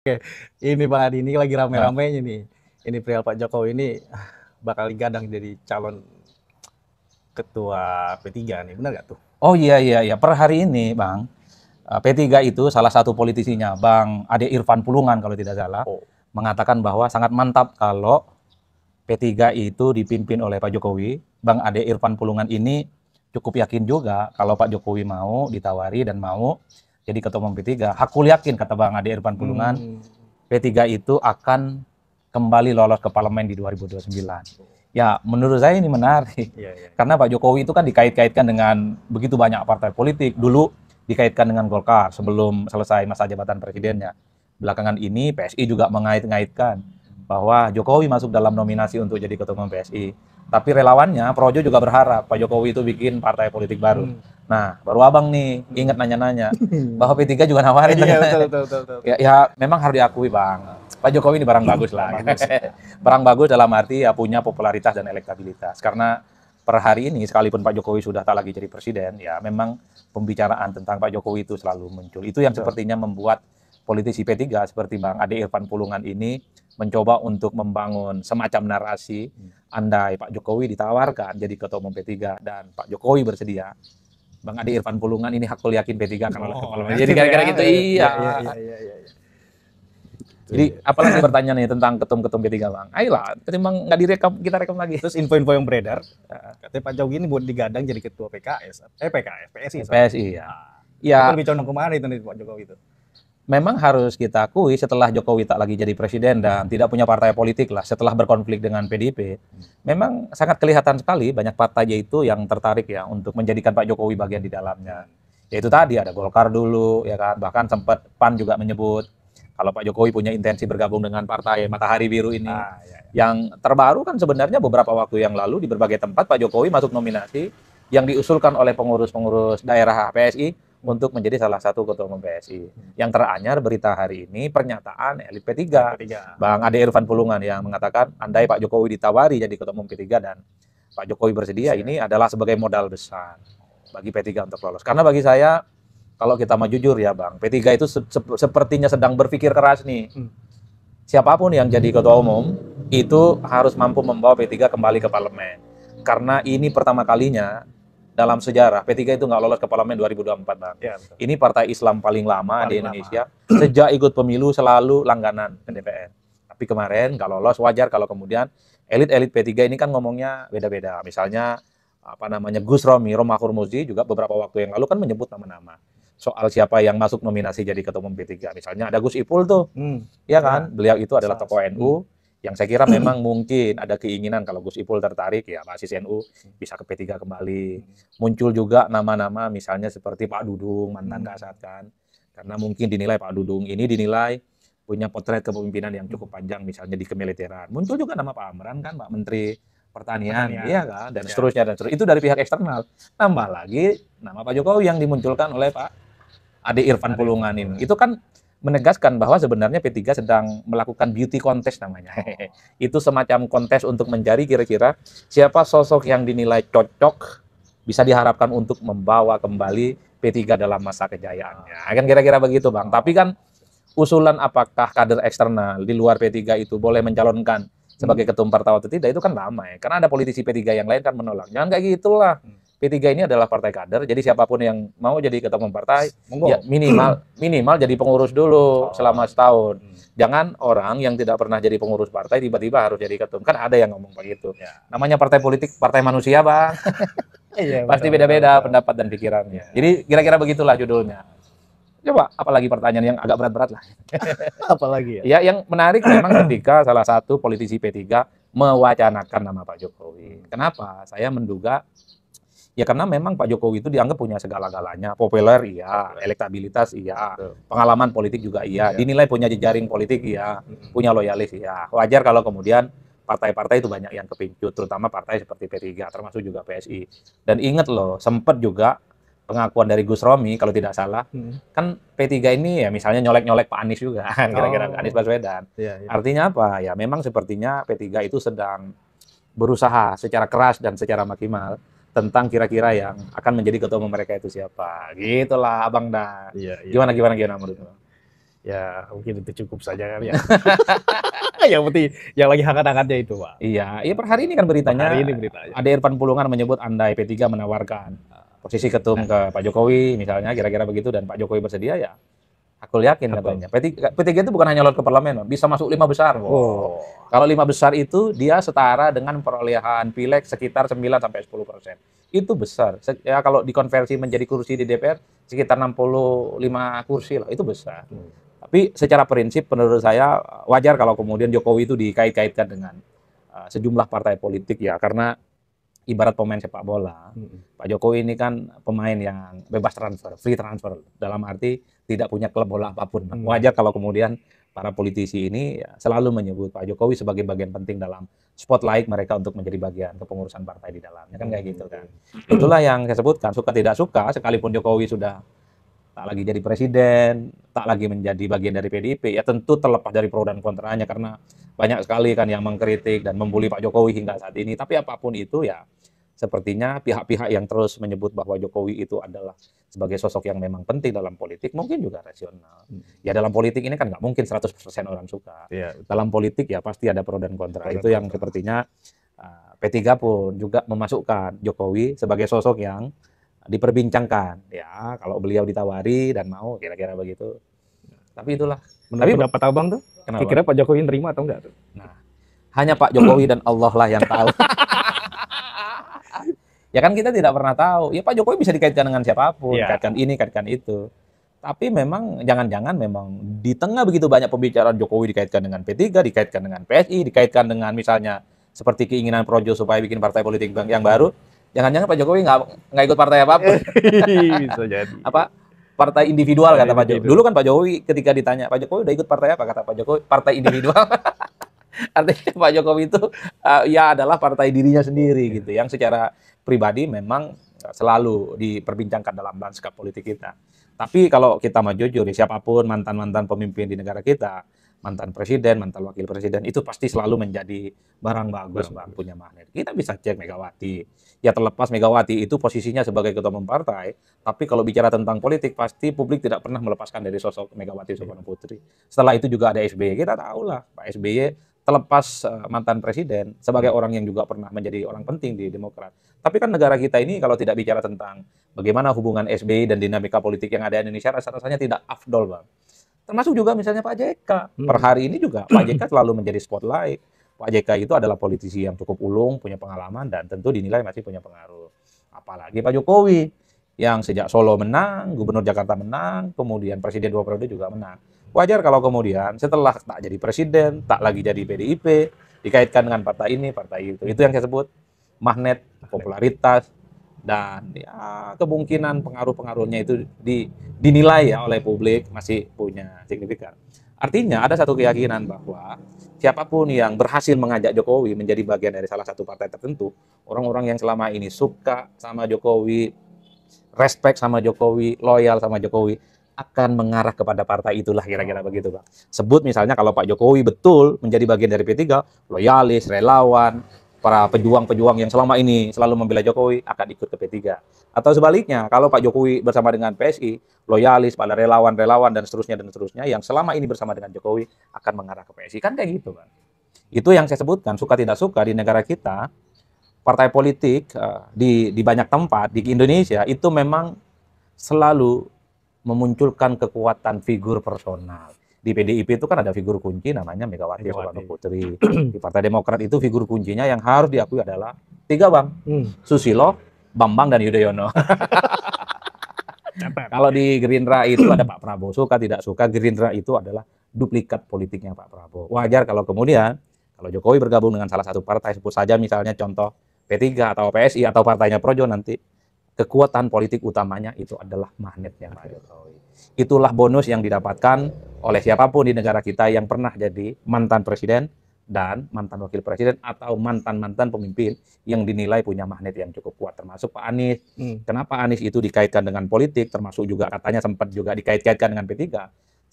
Oke, ini Bang Adi, ini lagi Nah, rame-ramenya nih. Ini perihal Pak Jokowi ini bakal digadang jadi calon ketua P3 nih, benar nggak tuh? oh iya iya iya, per hari ini Bang, P3 itu salah satu politisinya Bang Ade Irfan Pulungan kalau tidak salah, Oh, mengatakan bahwa sangat mantap kalau P3 itu dipimpin oleh Pak Jokowi. Bang Ade Irfan Pulungan ini cukup yakin juga kalau Pak Jokowi mau ditawari dan mau jadi ketua umum P3. Hakul yakin kata Bang Ade Irfan Pulungan, hmm, P3 itu akan kembali lolos ke parlemen di 2029. Ya, menurut saya ini menarik. iya iya. Karena Pak Jokowi itu kan dikait-kaitkan dengan begitu banyak partai politik. Dulu dikaitkan dengan Golkar sebelum selesai masa jabatan presidennya. Belakangan ini PSI juga mengait-ngaitkan bahwa Jokowi masuk dalam nominasi untuk jadi ketua umum PSI. Tapi relawannya, Projo juga berharap Pak Jokowi itu bikin partai politik baru. Hmm, Nah, baru abang nih ingat nanya-nanya bahwa P3 juga nawarin. iya betul betul betul betul. Ya, ya memang harus diakui Bang. Pak Jokowi ini barang bagus Barang lah. bagus ya. Barang bagus dalam arti ya punya popularitas dan elektabilitas. Karena per hari ini sekalipun Pak Jokowi sudah tak lagi jadi presiden, ya memang pembicaraan tentang Pak Jokowi itu selalu muncul. Itu yang Betul. sepertinya membuat politisi P3 seperti Bang Ade Irfan Pulungan ini mencoba untuk membangun semacam narasi andai Pak Jokowi ditawarkan jadi ketua umum P3 dan Pak Jokowi bersedia, Bang Ade Irfan Pulungan ini hakul yakin P3 akan lolos ke Oh, parlemen. Jadi yakin ya. kira-kira gitu, Iya iya. iya iya iya iya. Itu Jadi dia. apalagi pertanyaan nih tentang ketum-ketum P3 Bang? Ayolah, ketimbang nggak direkam, kita rekam lagi. Terus info-info yang beredar, katanya Pak Jokowi ini buat digadang jadi ketua PKS, PKS, PSI, sorry. PSI ya. Nah, itu Ya lebih condong kemana itu nih Pak Jokowi itu? memang harus kita akui setelah Jokowi tak lagi jadi presiden dan tidak punya partai politik lah setelah berkonflik dengan PDIP, memang sangat kelihatan sekali banyak partai itu yang tertarik ya untuk menjadikan Pak Jokowi bagian di dalamnya. Yaitu tadi ada Golkar dulu ya kan, bahkan sempat PAN juga menyebut kalau Pak Jokowi punya intensi bergabung dengan partai Matahari Biru ini. Ah, ya, ya. Yang terbaru kan sebenarnya beberapa waktu yang lalu di berbagai tempat Pak Jokowi masuk nominasi yang diusulkan oleh pengurus-pengurus daerah PSI untuk menjadi salah satu ketua umum PSI. Yang teranyar berita hari ini pernyataan elit P3, P3. Bang Ade Irfan Pulungan yang mengatakan andai Pak Jokowi ditawari jadi ketua umum P3 dan Pak Jokowi bersedia, ini adalah sebagai modal besar bagi P3 untuk lolos. Karena bagi saya kalau kita mau jujur ya Bang, P3 itu sepertinya sedang berpikir keras nih. Siapapun yang jadi ketua umum itu harus mampu membawa P3 kembali ke parlemen. Karena ini pertama kalinya dalam sejarah P3 itu nggak lolos ke parlemen 2024 Bang. Ya, betul. Ini partai Islam paling lama di Paling Indonesia. lama. Sejak ikut pemilu selalu langganan ke DPR. Tapi kemarin nggak lolos, wajar kalau kemudian elit-elit P3 ini kan ngomongnya beda-beda. Misalnya apa namanya Gus Romi, Romahur Muzi juga beberapa waktu yang lalu kan menyebut nama-nama soal siapa yang masuk nominasi jadi ketua umum P3. Misalnya ada Gus Ipul tuh, ya kan? Ya, Beliau itu adalah salah tokoh satu. NU yang saya kira memang mungkin ada keinginan kalau Gus Ipul tertarik ya basis NU bisa ke P3 kembali. Muncul juga nama-nama misalnya seperti Pak Dudung, mantan Kasat kan. Karena mungkin dinilai Pak Dudung ini dinilai punya potret kepemimpinan yang cukup panjang misalnya di kemiliteran. Muncul juga nama Pak Amran kan, Pak Menteri Pertanian, iya kan, dan Ya. seterusnya dan seterusnya. Itu dari pihak eksternal. Tambah lagi nama Pak Jokowi yang dimunculkan oleh Pak Ade Irfan Pulungan ini. Itu kan menegaskan bahwa sebenarnya P3 sedang melakukan beauty contest namanya. Itu semacam kontes untuk mencari kira-kira siapa sosok yang dinilai cocok bisa diharapkan untuk membawa kembali P3 dalam masa kejayaannya. Kan kira-kira begitu, Bang. Tapi kan usulan apakah kader eksternal di luar P3 itu boleh mencalonkan sebagai ketum partai atau tidak itu kan lama ya. Karena ada politisi P3 yang lain kan menolak. Jangan kayak gitulah. P3 ini adalah partai kader, jadi siapapun yang mau jadi ketua umum partai, Monggo. ya minimal jadi pengurus dulu selama setahun. Jangan orang yang tidak pernah jadi pengurus partai tiba-tiba harus jadi ketum. Kan ada yang ngomong begitu. Ya. Namanya partai politik, partai manusia, Bang. Iya, Pasti betul, beda-beda betul, betul. pendapat dan pikirannya. Jadi kira-kira begitulah judulnya. Coba apalagi pertanyaan yang agak berat-berat lah. Apalagi ya? Ya, yang menarik memang ketika salah satu politisi P3 mewacanakan nama Pak Jokowi. Kenapa? Saya menduga ya karena memang Pak Jokowi itu dianggap punya segala-galanya. Populer iya, elektabilitas iya, pengalaman politik juga iya, dinilai punya jejaring politik iya, punya loyalis iya. Wajar kalau kemudian partai-partai itu banyak yang kepincut, terutama partai seperti P3, termasuk juga PSI. Dan ingat loh, sempat juga pengakuan dari Gus Romi, kalau tidak salah, kan P3 ini ya misalnya nyolek-nyolek Pak Anies juga, kira-kira Anies Baswedan. Iya, iya. Artinya apa? Ya memang sepertinya P3 itu sedang berusaha secara keras dan secara maksimal tentang kira-kira yang akan menjadi ketua umum mereka itu siapa. Gitulah Abang dah. Iya, iya. Gimana menurut Bang? Ya mungkin itu cukup saja kan ya. Yang penting yang lagi hangat-hangatnya itu Pak. Iya, per hari ini kan beritanya, Hari ini beritanya. ada Irfan Pulungan menyebut andai P3 menawarkan posisi ketum ke Pak Jokowi misalnya, kira-kira begitu, dan Pak Jokowi bersedia, ya aku yakin katanya. P3 itu bukan hanya lolos ke parlemen, bisa masuk 5 besar. Oh. Kalau 5 besar itu dia setara dengan perolehan pileg sekitar 9-10%. Itu besar. Ya kalau dikonversi menjadi kursi di DPR sekitar 65 kursi lah, itu besar. Tapi secara prinsip menurut saya wajar kalau kemudian Jokowi itu dikait-kaitkan dengan sejumlah partai politik ya, karena ibarat pemain sepak bola. Pak Jokowi ini kan pemain yang bebas transfer, free transfer, dalam arti tidak punya klub bola apapun. Wajar kalau kemudian para politisi ini ya, selalu menyebut Pak Jokowi sebagai bagian penting dalam spotlight mereka untuk menjadi bagian kepengurusan partai di dalamnya, kan kayak gitu kan. Itulah yang saya sebutkan, suka tidak suka, sekalipun Jokowi sudah tak lagi jadi presiden, tak lagi menjadi bagian dari PDIP, ya tentu terlepas dari pro dan kontranya, karena banyak sekali kan yang mengkritik dan membuli Pak Jokowi hingga saat ini. Tapi apapun itu ya, sepertinya pihak-pihak yang terus menyebut bahwa Jokowi itu adalah sebagai sosok yang memang penting dalam politik, mungkin juga rasional. Ya dalam politik ini kan nggak mungkin 100% orang suka. Ya. Dalam politik ya pasti ada pro dan kontra. Itu yang sepertinya P3 pun juga memasukkan Jokowi sebagai sosok yang diperbincangkan. Ya kalau beliau ditawari dan mau, kira-kira begitu. Tapi itulah. Menurut pendapat Abang tuh, kira-kira Pak Jokowi nerima atau enggak tuh? Nah, hanya Pak Jokowi dan Allah lah yang tahu. Ya kan kita tidak pernah tahu. Ya Pak Jokowi bisa dikaitkan dengan siapapun, kaitkan ini, kaitkan itu. Tapi memang jangan-jangan memang di tengah begitu banyak pembicaraan Jokowi dikaitkan dengan P3, dikaitkan dengan PSI, dikaitkan dengan misalnya seperti keinginan Projo supaya bikin partai politik yang baru. Jangan-jangan Pak Jokowi nggak ikut partai apapun. Bisa jadi. Apa? Partai individual kata Pak Jokowi. Dulu kan Pak Jokowi ketika ditanya, Pak Jokowi udah ikut partai apa? Kata Pak Jokowi, partai individual. Artinya Pak Jokowi itu ya adalah partai dirinya sendiri gitu, yang secara pribadi memang selalu diperbincangkan dalam lanskap politik kita. Tapi kalau kita mau jujur, ya siapapun mantan-mantan pemimpin di negara kita, mantan presiden, mantan wakil presiden, itu pasti selalu menjadi barang bagus, Bang, punya magnet. Kita bisa cek Megawati. Ya terlepas Megawati itu posisinya sebagai ketua umum partai, tapi kalau bicara tentang politik, pasti publik tidak pernah melepaskan dari sosok Megawati Soekarno Putri. Setelah itu juga ada SBY. Kita tahu lah, Pak SBY terlepas mantan presiden, sebagai orang yang juga pernah menjadi orang penting di Demokrat. Tapi kan negara kita ini kalau tidak bicara tentang bagaimana hubungan SBY dan dinamika politik yang ada di Indonesia, rasa-rasanya tidak afdol, Bang. Termasuk juga misalnya Pak JK. Per hari ini juga Pak JK selalu menjadi spotlight. Pak JK itu adalah politisi yang cukup ulung, punya pengalaman, dan tentu dinilai masih punya pengaruh. Apalagi Pak Jokowi, yang sejak Solo menang, Gubernur Jakarta menang, kemudian Presiden 2 periode juga menang. Wajar kalau kemudian setelah tak jadi presiden, tak lagi jadi PDIP, dikaitkan dengan partai ini, partai itu. Itu yang saya sebut magnet, popularitas, dan ya kemungkinan pengaruh-pengaruhnya itu dinilai ya oleh publik masih punya signifikan. Artinya ada satu keyakinan bahwa siapapun yang berhasil mengajak Jokowi menjadi bagian dari salah satu partai tertentu, orang-orang yang selama ini suka sama Jokowi, respect sama Jokowi, loyal sama Jokowi, akan mengarah kepada partai itulah, kira-kira begitu, Pak. Sebut misalnya kalau Pak Jokowi betul menjadi bagian dari P3, loyalis, relawan, para pejuang-pejuang yang selama ini selalu membela Jokowi akan ikut ke P3. Atau sebaliknya, kalau Pak Jokowi bersama dengan PSI, loyalis pada relawan-relawan dan seterusnya yang selama ini bersama dengan Jokowi akan mengarah ke PSI. Kan kayak gitu, Bang. Itu yang saya sebutkan, suka tidak suka di negara kita, partai politik di banyak tempat di Indonesia itu memang selalu memunculkan kekuatan figur personal. Di PDIP itu kan ada figur kunci namanya Megawati Soekarno Putri. Di Partai Demokrat itu figur kuncinya yang harus diakui adalah 3, Bang. Susilo, Bambang, dan Yudhoyono. Kalau di Gerindra itu ada Pak Prabowo. Suka tidak suka, Gerindra itu adalah duplikat politiknya Pak Prabowo. Wajar kalau kemudian, kalau Jokowi bergabung dengan salah satu partai, sebut saja misalnya contoh P3 atau PSI atau partainya Projo nanti, kekuatan politik utamanya itu adalah magnetnya Pak Jokowi. Itulah bonus yang didapatkan oleh siapapun di negara kita yang pernah jadi mantan presiden dan mantan wakil presiden atau mantan-mantan pemimpin yang dinilai punya magnet yang cukup kuat, termasuk Pak Anies. Kenapa Anies itu dikaitkan dengan politik, termasuk juga katanya sempat juga dikait-kaitkan dengan P3.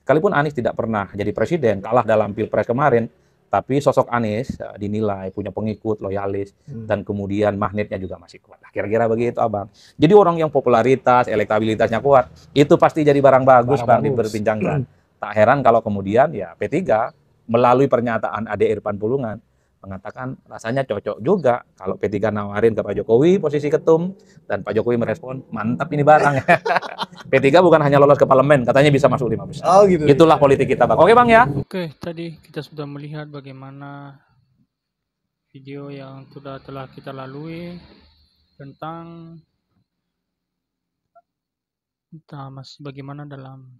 Sekalipun Anies tidak pernah jadi presiden, kalah dalam Pilpres kemarin, tapi sosok Anies dinilai punya pengikut, loyalis, dan kemudian magnetnya juga masih kuat. Kira-kira begitu, Abang. Jadi orang yang popularitas, elektabilitasnya kuat, itu pasti jadi barang bagus, Bang, diperbincangkan. Tak heran kalau kemudian ya P3 melalui pernyataan Ade Irfan Pulungan mengatakan rasanya cocok juga kalau P3 nawarin ke Pak Jokowi posisi ketum dan Pak Jokowi merespon, mantap ini barang. P3 bukan hanya lolos ke parlemen, katanya bisa masuk 5 besar. Oh gitu. Itulah politik kita, Bang. Oke, Bang ya. Oke, tadi kita sudah melihat bagaimana video yang telah kita lalui tentang masih bagaimana dalam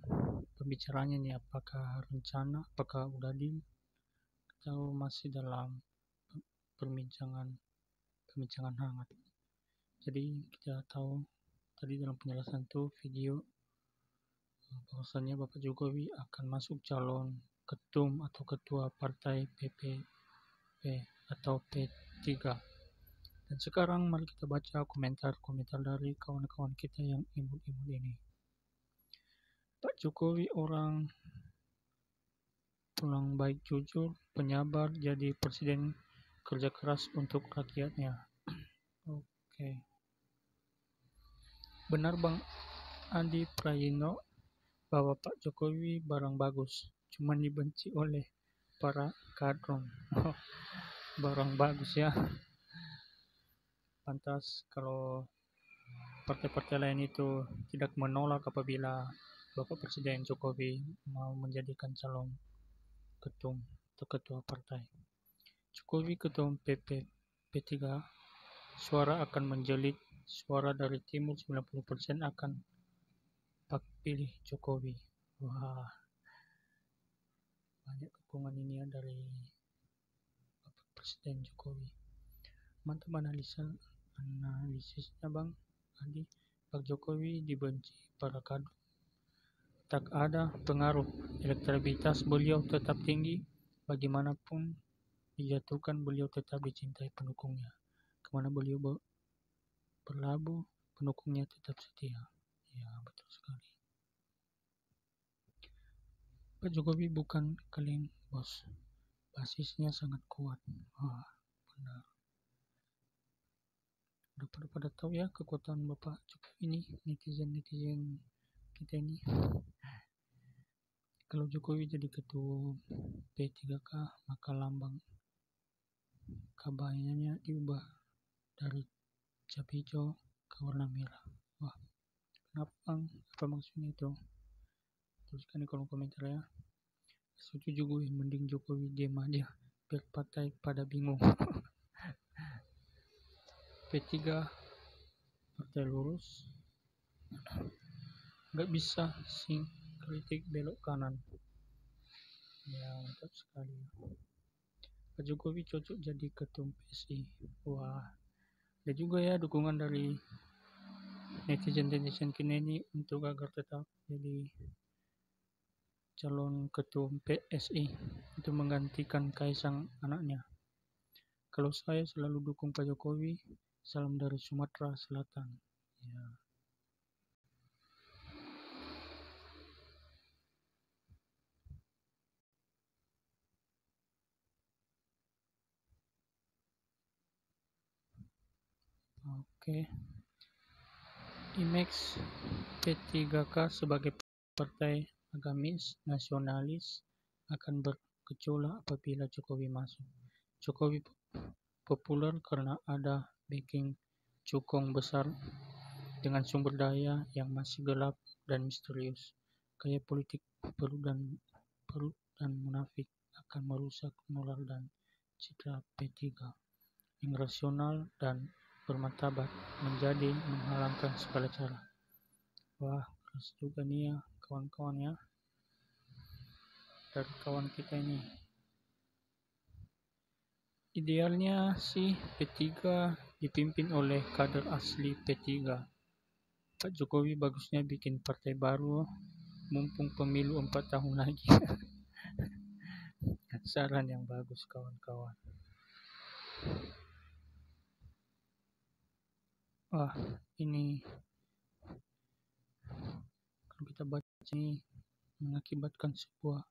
pembicaraannya nih, apakah rencana, apakah udah deal atau masih dalam perbincangan hangat. Jadi kita tahu tadi dalam penjelasan tuh video bahwasannya Bapak Jokowi akan masuk calon ketum atau ketua partai PPP atau P3. Dan sekarang mari kita baca komentar-komentar dari kawan-kawan kita yang imut-imut ini. Pak Jokowi orang baik, jujur, penyabar, jadi presiden kerja keras untuk rakyatnya. Oke. Benar Bang Andi Prayino bahwa Pak Jokowi barang bagus, cuma dibenci oleh para kadron. Barang bagus ya. Pantas kalau partai-partai lain itu tidak menolak apabila Bapak Presiden Jokowi mau menjadikan calon ketum atau ketua partai. Jokowi ketum P3, suara akan menjelit, suara dari timur 90% akan pilih Jokowi. Wah, banyak dukungan ini ya dari Bapak Presiden Jokowi. Mantap analisisnya Bang Andi. Pak Jokowi dibenci para kadrun, tak ada pengaruh, elektabilitas beliau tetap tinggi, bagaimanapun dijatuhkan beliau tetap dicintai pendukungnya, kemana beliau berlabuh pendukungnya tetap setia. Ya, betul sekali. Pak Jokowi bukan kaleng bos, basisnya sangat kuat. Wah, benar. Udah pada tahu ya kekuatan Bapak Jokowi ini, netizen kita ini. Kalau Jokowi jadi ketua P3K, maka lambang kabayanya diubah dari cap hijau ke warna merah. Wah, kenapa Bang? Apa maksudnya itu? Tuliskan di kolom komentar ya. Setuju gue, mending Jokowi diam aja biar partai pada bingung. P3 partai lurus, nggak bisa kritik belok kanan. Ya, mantap sekali. Pak Jokowi cocok jadi ketum PSI. Wah, ada juga ya dukungan dari netizen kini ini untuk agar tetap jadi calon ketum PSI untuk menggantikan Kaisang anaknya. Kalau saya selalu dukung Pak Jokowi. Salam dari Sumatera Selatan. Ya. Oke. IMAX P3K sebagai partai agamis nasionalis akan bergejolak apabila Jokowi masuk. Jokowi populer karena ada backing cukong besar dengan sumber daya yang masih gelap dan misterius. Gaya politik perut dan munafik akan merusak moral dan citra P3 yang rasional dan bermartabat menjadi menghalangkan segala cara. Wah, keras juga nih ya kawan-kawan ya, dari kawan kita ini. Idealnya sih P3 dipimpin oleh kader asli P3. Pak Jokowi bagusnya bikin partai baru mumpung pemilu 4 tahun lagi. Saran yang bagus kawan-kawan. Wah, ini kalau kita baca ini mengakibatkan sebuah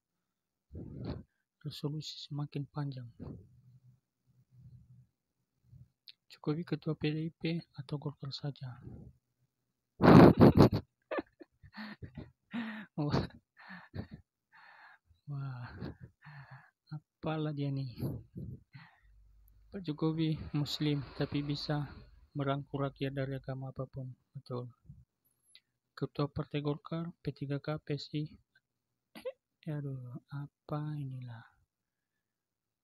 resolusi semakin panjang. Jokowi ketua PDIP atau Golkar saja. kepala dia nih. Pak Jokowi Muslim tapi bisa merangkul rakyat dari agama apapun. Betul. Ketua Partai Golkar, P3K, PSI. Aduh, apa inilah.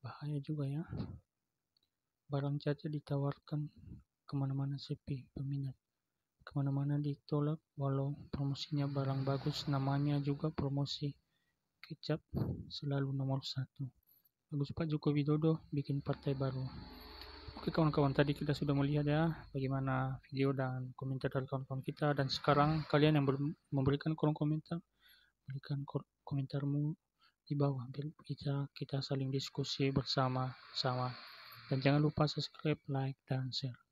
Bahaya juga ya. Barang caca ditawarkan kemana-mana sepi peminat. Kemana-mana ditolak walau promosinya barang bagus, namanya juga promosi. Kecap selalu nomor 1. Bagus Pak Joko Widodo bikin partai baru. Oke kawan-kawan, tadi kita sudah melihat ya bagaimana video dan komentar dari kawan-kawan kita, dan sekarang kalian yang memberikan kolom komentar, berikan komentarmu di bawah biar kita saling diskusi bersama-sama, dan jangan lupa subscribe, like, dan share.